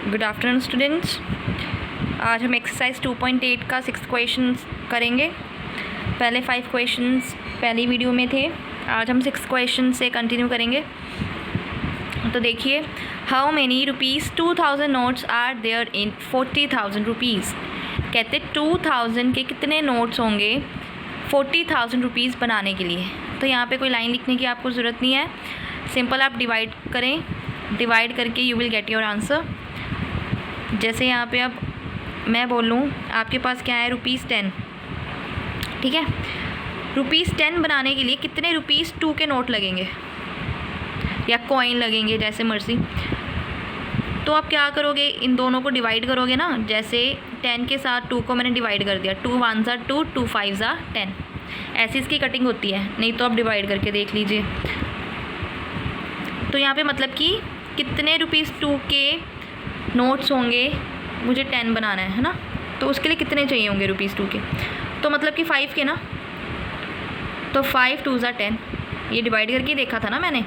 Good afternoon students. आज हम exercise 2.8 का 6 क्वेश्चन करेंगे। पहले 5 क्वेश्चंस पहली वीडियो में थे, आज हम 6 क्वेश्चन से कंटिन्यू करेंगे। तो देखिए, how many rupees 2000 notes are there in 40,000 rupees. कहते 2000 के कितने नोट्स होंगे 40,000 रुपीज़ बनाने के लिए। तो यहाँ पे कोई लाइन लिखने की आपको ज़रूरत नहीं है, सिंपल आप डिवाइड करें, डिवाइड करके you will get your answer. जैसे यहाँ पे अब मैं बोलूँ आपके पास क्या है ₹10, ठीक है। ₹10 बनाने के लिए कितने ₹2 के नोट लगेंगे या कॉइन लगेंगे, जैसे मर्जी। तो आप क्या करोगे, इन दोनों को डिवाइड करोगे ना। जैसे 10 के साथ 2 को मैंने डिवाइड कर दिया, 2 1 ज़ा 2, 2 5 ज़ा 10, ऐसी इसकी कटिंग होती है। नहीं तो आप डिवाइड करके देख लीजिए। तो यहाँ पे मतलब कि कितने ₹2 के नोट्स होंगे, मुझे 10 बनाना है ना। तो उसके लिए कितने चाहिए होंगे ₹2 के, तो मतलब कि 5 के ना। तो 5 2 ज़ा 10, ये डिवाइड करके देखा था ना मैंने,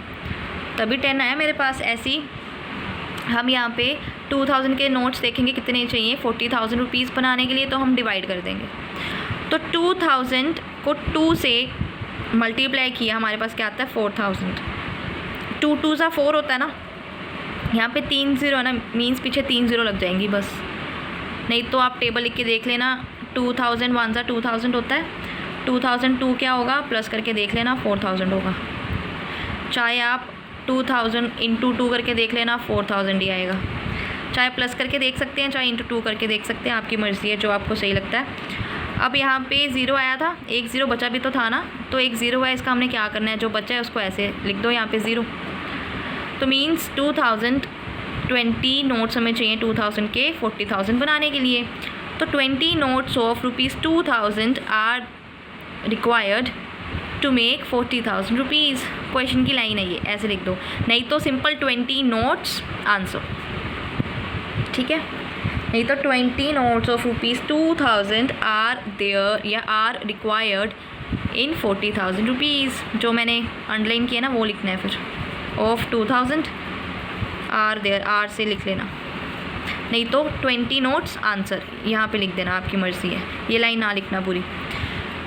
तभी 10 आया मेरे पास। ऐसी हम यहाँ पे 2000 के नोट्स देखेंगे कितने चाहिए 40,000 रुपीज़ बनाने के लिए, तो हम डिवाइड कर देंगे। तो 2000 को 2 से मल्टीप्लाई किया, हमारे पास क्या आता है 4000। 2 2 ज़ा 4 होता है ना, यहाँ पे 3 0 है ना, मीन्स पीछे 3 0 लग जाएंगी बस। नहीं तो आप टेबल लिख के देख लेना, 2000 1 ज़ा 2000 होता है, 2002 क्या होगा प्लस करके देख लेना 4000 होगा। चाहे आप 2000 इंटू 2 करके देख लेना 4000 ही आएगा। चाहे प्लस करके देख सकते हैं, चाहे इंटू 2 करके देख सकते हैं, आपकी मर्ज़ी है, जो आपको सही लगता है। अब यहाँ पे 0 आया था, एक 0 बचा भी तो था ना, तो एक 0 है, इसका हमने क्या करना है, जो बचा है उसको ऐसे लिख दो यहाँ पे 0। तो मीन्स 2020 नोट्स हमें चाहिए 2000 के 40,000 बनाने के लिए। तो 20 notes of ₹2000 are required to make 40,000 rupees. Question की लाइन है ये, ऐसे लिख दो। नहीं तो सिंपल 20 नोट्स आंसर, ठीक है। नहीं तो 20 नोट्स ऑफ ₹2000 आर देयर या आर रिक्वायर्ड इन 40,000 रुपीज़। जो मैंने अंडरलाइन किया ना वो लिखना है फिर, ऑफ 2000 आर देयर, आर से लिख लेना। नहीं तो 20 नोट्स आंसर यहाँ पे लिख देना, आपकी मर्ज़ी है, ये लाइन ना लिखना पूरी।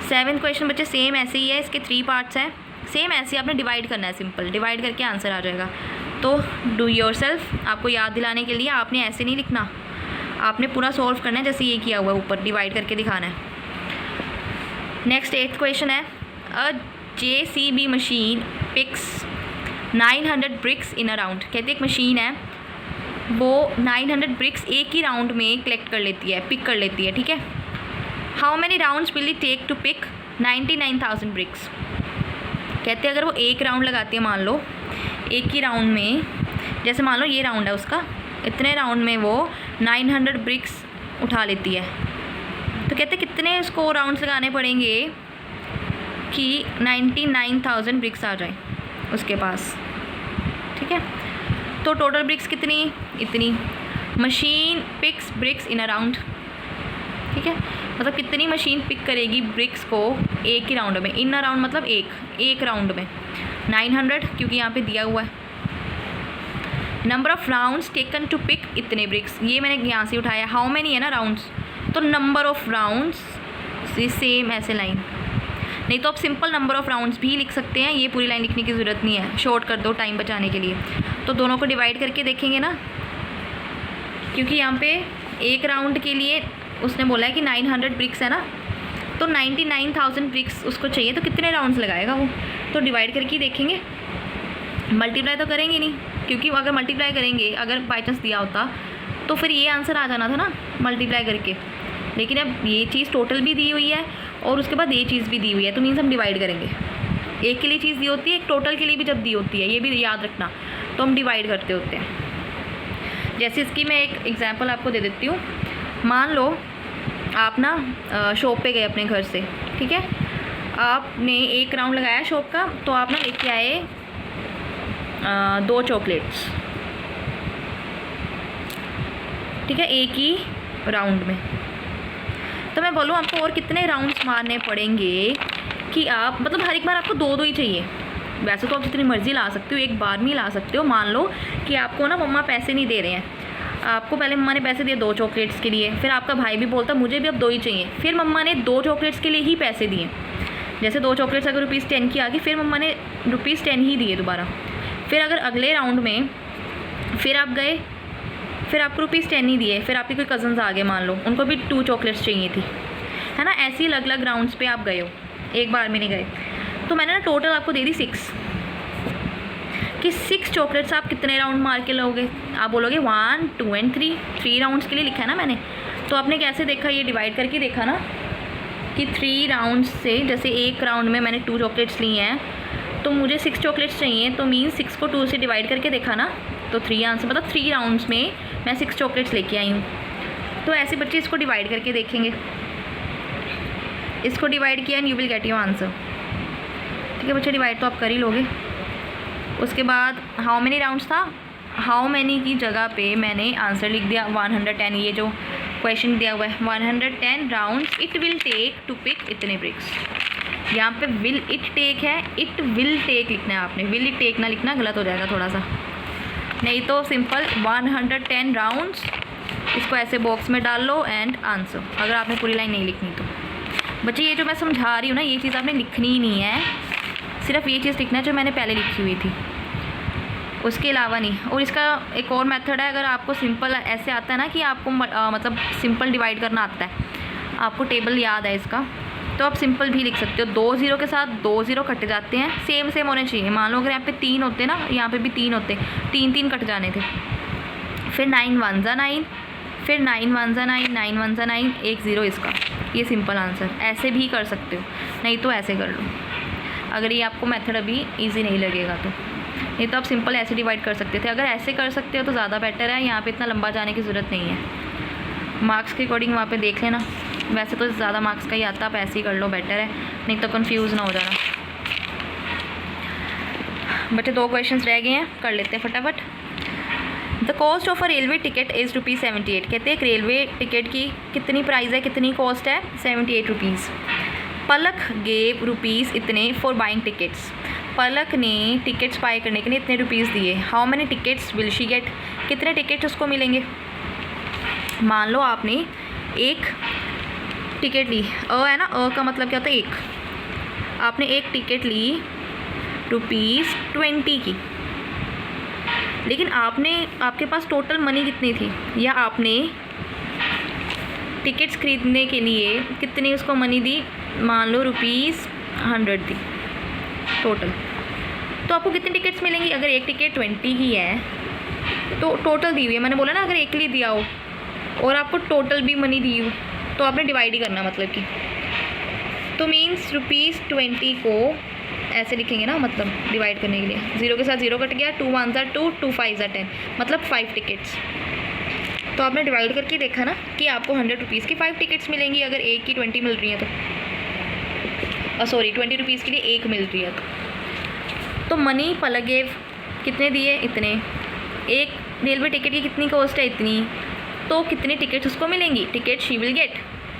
7 क्वेश्चन बच्चे सेम ऐसे ही है, इसके 3 पार्ट्स हैं। सेम ऐसे आपने डिवाइड करना है, सिंपल डिवाइड करके आंसर आ जाएगा। तो डू योरसेल्फ, आपको याद दिलाने के लिए आपने ऐसे नहीं लिखना, आपने पूरा सॉल्व करना है जैसे ये किया हुआ है, ऊपर डिवाइड करके दिखाना है। नेक्स्ट 8th क्वेश्चन है, a JCB machine picks 900 bricks in a round. कहते एक मशीन है, वो 900 ब्रिक्स एक ही राउंड में कलेक्ट कर लेती है, पिक कर लेती है, ठीक है। How many rounds will it take to pick 99,000 bricks. कहते अगर वो एक राउंड लगाती है, मान लो एक ही राउंड में, जैसे मान लो ये राउंड है उसका, इतने राउंड में वो 900 ब्रिक्स उठा लेती है। तो कहते कितने उसको राउंड्स लगाने पड़ेंगे कि 99,000 ब्रिक्स आ जाए उसके पास, ठीक है। तो टोटल ब्रिक्स कितनी, इतनी। Machine picks bricks in a round, ठीक है, मतलब कितनी मशीन पिक करेगी ब्रिक्स को एक ही राउंड में। इन अ राउंड मतलब एक राउंड में 900, क्योंकि यहाँ पे दिया हुआ है। Number of rounds taken to pick इतने ब्रिक्स, ये मैंने यहाँ से उठाया। हाउ मैनी है ना राउंड्स, तो नंबर ऑफ़ राउंड्स सेम ऐसे लाइन। नहीं तो आप सिंपल नंबर ऑफ़ राउंड्स भी लिख सकते हैं, ये पूरी लाइन लिखने की ज़रूरत नहीं है, शॉर्ट कर दो टाइम बचाने के लिए। तो दोनों को डिवाइड करके देखेंगे ना, क्योंकि यहाँ पे एक राउंड के लिए उसने बोला है कि 900 ब्रिक्स है ना, तो 99,000 ब्रिक्स उसको चाहिए, तो कितने राउंड्स लगाएगा वो। तो डिवाइड करके देखेंगे, मल्टीप्लाई तो करेंगे नहीं, क्योंकि अगर मल्टीप्लाई करेंगे, अगर बाई चांस दिया होता तो फिर ये आंसर आ जाना था ना मल्टीप्लाई करके। लेकिन अब ये चीज़ टोटल भी दी हुई है और उसके बाद ये चीज़ भी दी हुई है, तो मीन्स हम डिवाइड करेंगे। एक के लिए चीज़ दी होती है, एक टोटल के लिए भी जब दी होती है, ये भी याद रखना, तो हम डिवाइड करते होते हैं। जैसे इसकी मैं एक एग्जांपल आपको दे देती हूँ। मान लो आप ना शॉप पे गए अपने घर से, ठीक है, आपने एक राउंड लगाया शॉप का, तो आप ना लेके आए 2 चॉकलेट्स, ठीक है, एक ही राउंड में। तो मैं बोलूँ आपको और कितने राउंड्स मारने पड़ेंगे कि आप, मतलब हर एक बार आपको 2 ही चाहिए। वैसे तो आप जितनी मर्ज़ी ला सकते हो, एक बार में ही ला सकते हो। मान लो कि आपको ना मम्मा पैसे नहीं दे रहे हैं, आपको पहले मम्मा ने पैसे दिए 2 चॉकलेट्स के लिए, फिर आपका भाई भी बोलता मुझे भी अब 2 ही चाहिए, फिर मम्मा ने 2 चॉकलेट्स के लिए ही पैसे दिए। जैसे 2 चॉकलेट्स अगर ₹10 की आ गई, फिर मम्मा ने ₹10 ही दिए दोबारा। फिर अगर अगले राउंड में फिर आप गए, फिर आपको ₹10 ही दिए, फिर आपके कोई कज़न्स आ गए मान लो, उनको भी 2 चॉकलेट्स चाहिए थी, है ना। ऐसे ही अलग अलग राउंड्स पे आप गए हो, एक बार में नहीं गए। तो मैंने ना टोटल आपको दे दी 6, कि 6 चॉकलेट्स आप कितने राउंड मार के लोगे। आप बोलोगे 1, 2 एंड 3 राउंड्स के लिए लिखा है ना मैंने। तो आपने कैसे देखा, ये डिवाइड करके देखा ना कि 3 राउंड्स से, जैसे एक राउंड में मैंने 2 चॉकलेट्स ली हैं तो मुझे 6 चॉकलेट्स चाहिए, तो मीन 6 को 2 से डिवाइड करके देखा ना, तो 3 आंसर, मतलब 3 राउंड्स में मैं 6 चॉकलेट्स लेके आई हूँ। तो ऐसे बच्चे इसको डिवाइड करके देखेंगे, इसको डिवाइड किया and you will get your answer. ठीक है बच्चे, डिवाइड तो आप कर ही लोगे। उसके बाद हाउ मेनी राउंड्स था, हाउ मैनी की जगह पे मैंने आंसर लिख दिया 110। ये जो क्वेश्चन दिया हुआ है 110 rounds it will take to pick इतने ब्रिक्स। यहाँ पे विल इट टेक है, इट विल टेक लिखना है आपने, विल इट टेक ना लिखना, गलत हो जाएगा थोड़ा सा। नहीं तो सिंपल 110 राउंड्स, इसको ऐसे बॉक्स में डाल लो एंड आंसर, अगर आपने पूरी लाइन नहीं लिखनी तो। बच्चे ये जो मैं समझा रही हूँ ना, ये चीज़ आपने लिखनी ही नहीं है, सिर्फ ये चीज़ लिखना है जो मैंने पहले लिखी हुई थी, उसके अलावा नहीं। और इसका एक और मेथड है, अगर आपको सिंपल ऐसे आता है ना कि आपको मतलब सिंपल डिवाइड करना आता है, आपको टेबल याद है इसका, तो आप सिंपल भी लिख सकते हो। 2 0 के साथ 2 0 कट जाते हैं, सेम सेम होने चाहिए। मान लो अगर यहाँ पे 3 होते ना, यहाँ पे भी 3 होते, 3 कट जाने थे। फिर 9 1 जा 9, फिर 9 1 जा 9, 9 1 जा 9, 1 0 इसका, ये सिंपल आंसर। ऐसे भी कर सकते हो, नहीं तो ऐसे कर लो, अगर ये आपको मेथड अभी ईजी नहीं लगेगा तो। नहीं तो आप सिंपल ऐसे डिवाइड कर सकते थे, अगर ऐसे कर सकते हो तो ज़्यादा बेटर है, यहाँ पे इतना लंबा जाने की ज़रूरत नहीं है। मार्क्स के अकॉर्डिंग वहाँ पे देख लेना, वैसे तो ज़्यादा मार्क्स का ही आता, आप ऐसे ही कर लो, बेटर है, नहीं तो कंफ्यूज ना हो जाना। बच्चे 2 क्वेश्चंस रह गए हैं, कर लेते हैं फटाफट। The cost of a railway ticket is ₹78। कहते हैं एक रेलवे टिकट की कितनी प्राइस है, कितनी कॉस्ट है, 78 रुपीज़। पलक गेव रुपीज़ इतने फॉर बाइंग टिकट्स। पलक ने टिकट्स बाय करने के लिए इतने रुपीज़ दिए। How many tickets will she get, कितने टिकट्स उसको मिलेंगे। मान लो आपने एक टिकट ली, है ना, का मतलब क्या होता है 1, आपने एक टिकट ली ₹20 की, लेकिन आपके पास टोटल मनी कितनी थी, या आपने टिकट्स खरीदने के लिए कितनी उसको मनी दी, मान लो ₹100 दी टोटल। तो आपको कितनी टिकट्स मिलेंगी, अगर एक टिकट 20 की है तो टोटल दी हुई है, मैंने बोला ना अगर एक के लिए दिया हो और आपको टोटल भी मनी दी हो तो आपने डिवाइड ही करना, मतलब कि तो मीन्स ₹20 को ऐसे लिखेंगे ना, मतलब डिवाइड करने के लिए 0 के साथ 0 कट गया, 2 1 2, 2 5 10, मतलब 5 टिकट्स। तो आपने डिवाइड करके देखा ना कि आपको ₹100 की 5 टिकट्स मिलेंगी, अगर एक की 20 मिल रही है तो, सॉरी ₹20 के लिए एक मिल रही है तो मनी पलक गेव कितने दिए, इतने। एक रेलवे टिकट की कितनी कॉस्ट है, इतनी, तो कितनी टिकट्स उसको मिलेंगी, टिकट शी विल गेट।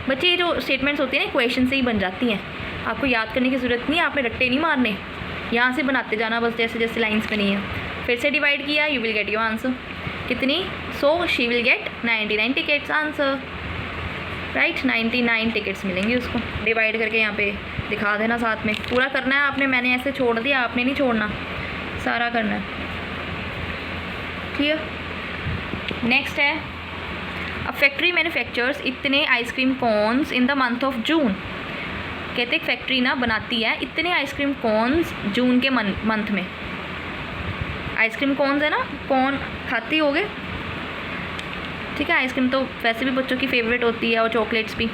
बच्चे ये जो स्टेटमेंट्स होती हैं ना क्वेश्चन से ही बन जाती हैं, आपको याद करने की ज़रूरत नहीं है, आपने रट्टे नहीं मारने, यहाँ से बनाते जाना बस, जैसे जैसे लाइन्स बनी है। फिर से डिवाइड किया, you will get your answer, कितनी, so she will get 99 tickets answer, right, 99 tickets मिलेंगी उसको। डिवाइड करके यहाँ पे दिखा देना, साथ में पूरा करना है आपने, मैंने ऐसे छोड़ दिया, आपने नहीं छोड़ना, सारा करना है, क्लियर। नेक्स्ट है, अ फैक्ट्री मैन्युफैक्चर्स इतने ice cream cones in the month of June. कहते एक फैक्ट्री ना बनाती है इतने आइसक्रीम कोन्स जून के मंथ में। आइसक्रीम कोन्स है ना, कौन खाती होगे, ठीक है, आइसक्रीम तो वैसे भी बच्चों की फेवरेट होती है और चॉकलेट्स भी।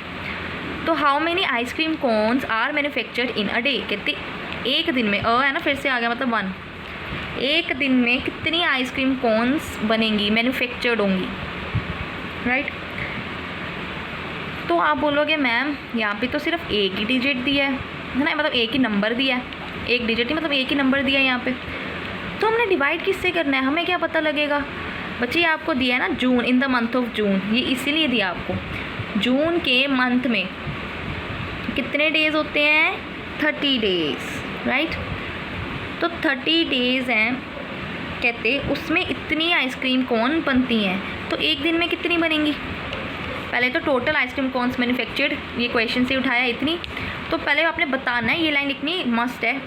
तो how many ice cream cones are manufactured in a day. कहते एक दिन में, है ना, फिर से आ गया मतलब 1, एक दिन में कितनी आइसक्रीम कोन्स बनेंगी, मैन्युफैक्चर्ड होंगी, राइट। तो आप बोलोगे मैम यहाँ पे तो सिर्फ एक ही डिजिट दिया है ना, मतलब एक ही नंबर दिया है, एक डिजिट ही मतलब एक ही नंबर दिया है यहाँ पे, तो हमने डिवाइड किससे करना है, हमें क्या पता लगेगा। बच्चे आपको दिया है ना June, in the month of June, ये इसीलिए दिया आपको, जून के मंथ में कितने डेज़ होते हैं, 30 डेज़, राइट। तो 30 डेज़ हैं कहते उसमें इतनी आइसक्रीम कौन बनती हैं, तो एक दिन में कितनी बनेंगी। पहले तो टोटल आइसक्रीम कॉन्स मैन्युफैक्चर्ड, ये क्वेश्चन से उठाया इतनी, तो पहले आपने बताना है, ये लाइन लिखनी मस्ट है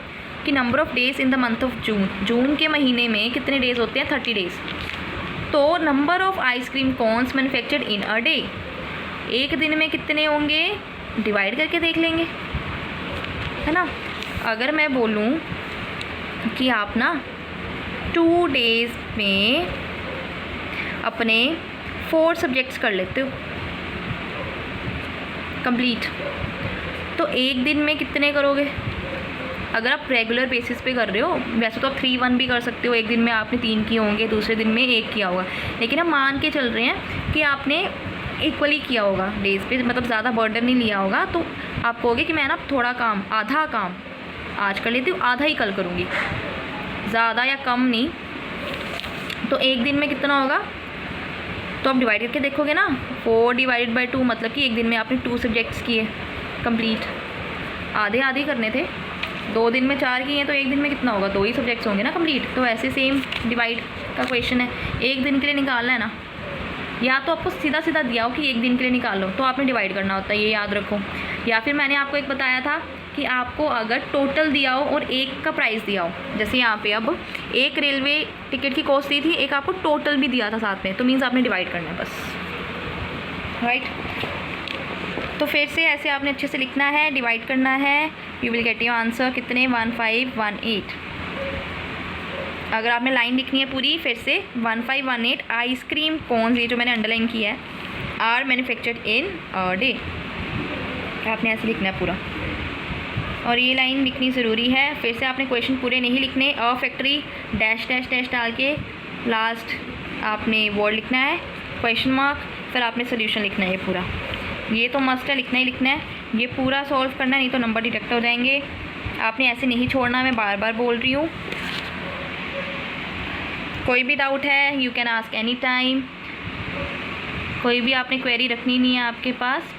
कि number of days in the month of June, जून के महीने में कितने डेज़ होते हैं, 30 डेज़। तो number of ice cream cons manufactured in a day, एक दिन में कितने होंगे डिवाइड करके देख लेंगे, है ना। अगर मैं बोलूँ कि आप ना 2 डेज़ में अपने 4 सब्जेक्ट्स कर लेते हो कंप्लीट, तो एक दिन में कितने करोगे। अगर आप रेगुलर बेसिस पे कर रहे हो, वैसे तो आप 3-1 भी कर सकते हो, एक दिन में आपने 3 किए होंगे, दूसरे दिन में 1 किया होगा, लेकिन हम मान के चल रहे हैं कि आपने इक्वली किया होगा डेज़ पे, मतलब ज़्यादा बर्डन नहीं लिया होगा। तो आप कहोगे कि मैं ना थोड़ा काम, आधा काम आज कर लेती हूँ, आधा ही कल करूँगी, ज़्यादा या कम नहीं। तो एक दिन में कितना होगा, तो आप डिवाइड करके देखोगे ना, 4 डिवाइडेड बाई 2, मतलब कि एक दिन में आपने 2 सब्जेक्ट्स किए कंप्लीट, आधे आधे करने थे। 2 दिन में 4 किए हैं, तो एक दिन में कितना होगा, 2 ही सब्जेक्ट्स होंगे ना कंप्लीट। तो ऐसे सेम डिवाइड का क्वेश्चन है, एक दिन के लिए निकालना है ना, या तो आपको सीधा सीधा दिया हो कि एक दिन के लिए निकाल लो, तो आपने डिवाइड करना होता है, ये याद रखो। या फिर मैंने आपको एक बताया था कि आपको अगर टोटल दिया हो और एक का प्राइस दिया हो, जैसे यहाँ पे अब एक रेलवे टिकट की कॉस्ट दी थी, एक आपको टोटल भी दिया था साथ में, तो मीन्स आपने डिवाइड करना है बस, राइट। तो फिर से ऐसे आपने अच्छे से लिखना है, डिवाइड करना है, you will get your answer कितने, 1518। अगर आपने लाइन लिखनी है पूरी, फिर से 1518 आइसक्रीम कोन्स, ये जो मैंने अंडरलाइन किया है, are manufactured in a day, आपने ऐसे लिखना है पूरा, और ये लाइन लिखनी ज़रूरी है। फिर से आपने क्वेश्चन पूरे नहीं लिखने, a factory dash dash dash डाल के लास्ट आपने वर्ड लिखना है, क्वेश्चन मार्क, फिर आपने सोल्यूशन लिखना है, ये पूरा, ये तो मस्ट है, लिखना ही लिखना है, ये पूरा सॉल्व करना है, नहीं तो नंबर डिडक्ट हो जाएंगे। आपने ऐसे नहीं छोड़ना, मैं बार बार बोल रही हूँ। कोई भी डाउट है you can ask any time, कोई भी आपने क्वेरी रखनी नहीं है आपके पास,